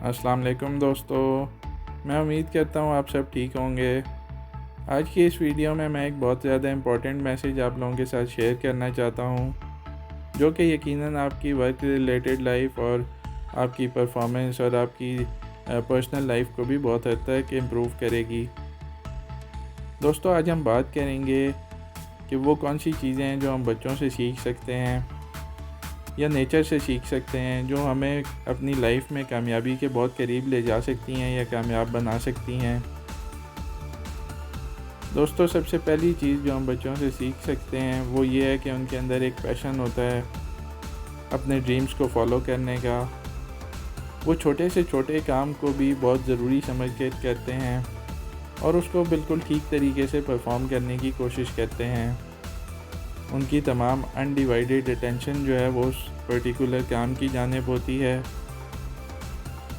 अस्सलाम वालेकुम दोस्तों, मैं उम्मीद करता हूँ आप सब ठीक होंगे। आज की इस वीडियो में मैं एक बहुत ज़्यादा इम्पोर्टेंट मैसेज आप लोगों के साथ शेयर करना चाहता हूँ, जो कि यकीनन आपकी वर्क रिलेटेड लाइफ और आपकी परफॉर्मेंस और आपकी पर्सनल लाइफ को भी बहुत हद तक इम्प्रूव करेगी। दोस्तों, आज हम बात करेंगे कि वो कौन सी चीज़ें हैं जो हम बच्चों से सीख सकते हैं या नेचर से सीख सकते हैं, जो हमें अपनी लाइफ में कामयाबी के बहुत करीब ले जा सकती हैं या कामयाब बना सकती हैं। दोस्तों, सबसे पहली चीज़ जो हम बच्चों से सीख सकते हैं वो ये है कि उनके अंदर एक पैशन होता है अपने ड्रीम्स को फॉलो करने का। वो छोटे से छोटे काम को भी बहुत ज़रूरी समझ के करते हैं और उसको बिल्कुल ठीक तरीके से परफॉर्म करने की कोशिश करते हैं। उनकी तमाम अनडिवाइडेड अटेंशन जो है वो उस पर्टिकुलर काम की जानिब होती है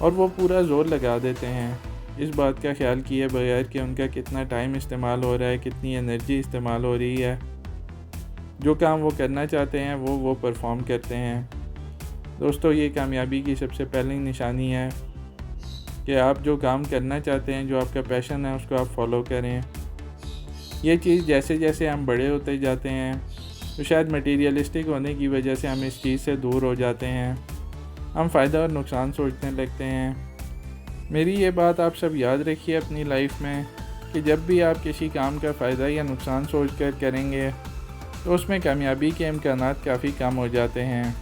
और वो पूरा ज़ोर लगा देते हैं इस बात का ख्याल किए बगैर कि उनका कितना टाइम इस्तेमाल हो रहा है, कितनी एनर्जी इस्तेमाल हो रही है। जो काम वो करना चाहते हैं वो परफॉर्म करते हैं। दोस्तों, ये कामयाबी की सबसे पहली निशानी है कि आप जो काम करना चाहते हैं, जो आपका पैशन है, उसको आप फॉलो करें। ये चीज़ जैसे जैसे हम बड़े होते जाते हैं तो शायद मटीरियलिस्टिक होने की वजह से हम इस चीज़ से दूर हो जाते हैं। हम फ़ायदा और नुकसान सोचने लगते हैं। मेरी ये बात आप सब याद रखिए अपनी लाइफ में कि जब भी आप किसी काम का फ़ायदा या नुकसान सोच कर करेंगे तो उसमें कामयाबी के इम्कानात काफ़ी कम हो जाते हैं।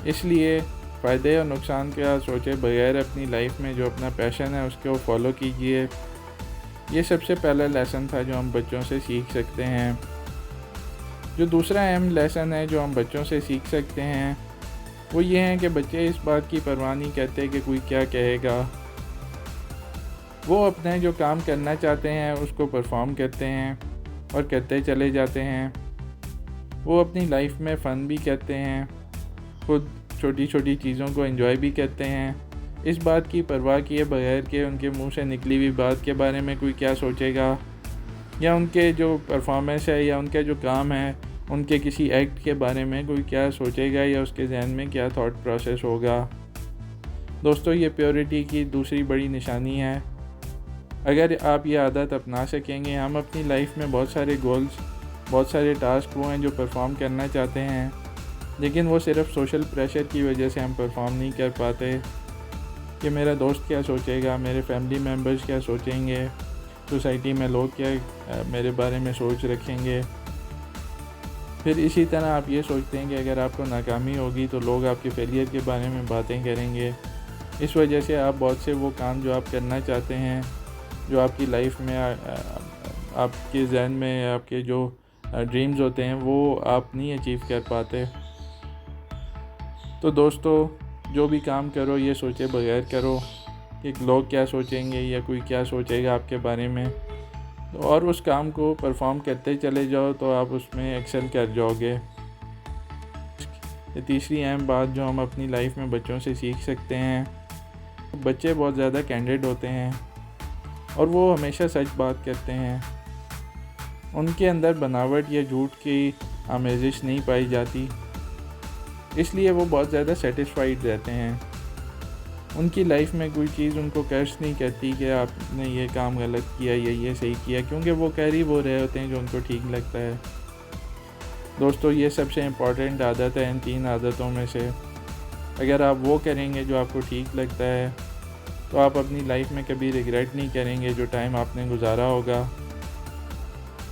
इसलिए फ़ायदे और नुकसान का सोचे बगैर अपनी लाइफ में जो अपना पैशन है उसको फॉलो कीजिए। ये सबसे पहला लेसन था जो हम बच्चों से सीख सकते हैं। जो दूसरा अहम लेसन है जो हम बच्चों से सीख सकते हैं वो ये है कि बच्चे इस बात की परवाह नहीं करते कि कोई क्या कहेगा। वो अपने जो काम करना चाहते हैं उसको परफॉर्म करते हैं और करते चले जाते हैं। वो अपनी लाइफ में फ़न भी करते हैं, खुद छोटी छोटी चीज़ों को एंजॉय भी करते हैं, इस बात की परवाह किए बगैर कि उनके मुंह से निकली हुई बात के बारे में कोई क्या सोचेगा या उनके जो परफॉर्मेंस है या उनका जो काम है, उनके किसी एक्ट के बारे में कोई क्या सोचेगा या उसके जहन में क्या थॉट प्रोसेस होगा। दोस्तों, ये प्योरिटी की दूसरी बड़ी निशानी है। अगर आप ये आदत अपना सकेंगे, हम अपनी लाइफ में बहुत सारे गोल्स, बहुत सारे टास्क वो हैं जो परफॉर्म करना चाहते हैं, लेकिन वो सिर्फ सोशल प्रेशर की वजह से हम परफॉर्म नहीं कर पाते कि मेरा दोस्त क्या सोचेगा, मेरे फैमिली मेम्बर्स क्या सोचेंगे, सोसाइटी में लोग क्या मेरे बारे में सोच रखेंगे। फिर इसी तरह आप ये सोचते हैं कि अगर आपको नाकामी होगी तो लोग आपके फेलियर के बारे में बातें करेंगे। इस वजह से आप बहुत से वो काम जो आप करना चाहते हैं, जो आपकी लाइफ में आपके जहन में आपके जो ड्रीम्स होते हैं वो आप नहीं अचीव कर पाते। तो दोस्तों, जो भी काम करो ये सोचे बगैर करो कि लोग क्या सोचेंगे या कोई क्या सोचेगा आपके बारे में, और उस काम को परफॉर्म करते चले जाओ तो आप उसमें एक्सेल कर जाओगे। ये तीसरी अहम बात जो हम अपनी लाइफ में बच्चों से सीख सकते हैं, बच्चे बहुत ज़्यादा कैंडिड होते हैं और वो हमेशा सच बात करते हैं। उनके अंदर बनावट या झूठ की आमेज़िश नहीं पाई जाती, इसलिए वो बहुत ज़्यादा सेटिस्फाइड रहते हैं। उनकी लाइफ में कोई चीज़ उनको कर्श नहीं करती कि आपने ये काम गलत किया या ये सही किया, क्योंकि वो कर ही वो रहे होते हैं जो उनको ठीक लगता है। दोस्तों, ये सबसे इम्पॉर्टेंट आदत है इन 3 आदतों में से। अगर आप वो करेंगे जो आपको ठीक लगता है तो आप अपनी लाइफ में कभी रिग्रेट नहीं करेंगे जो टाइम आपने गुजारा होगा।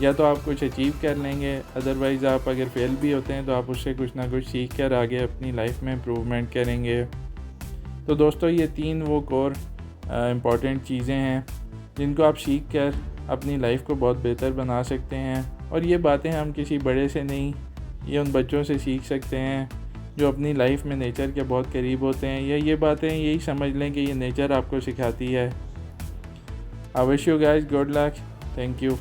या तो आप कुछ अचीव कर लेंगे, अदरवाइज़ आप अगर फेल भी होते हैं तो आप उससे कुछ ना कुछ सीख कर आगे अपनी लाइफ में इम्प्रूवमेंट करेंगे। तो दोस्तों, ये 3 वो कोर इम्पॉर्टेंट चीज़ें हैं जिनको आप सीख कर अपनी लाइफ को बहुत बेहतर बना सकते हैं। और ये बातें हम किसी बड़े से नहीं, ये उन बच्चों से सीख सकते हैं जो अपनी लाइफ में नेचर के बहुत करीब होते हैं, या ये बातें यही समझ लें कि ये नेचर आपको सिखाती है। I wish you guys good luck. Thank you.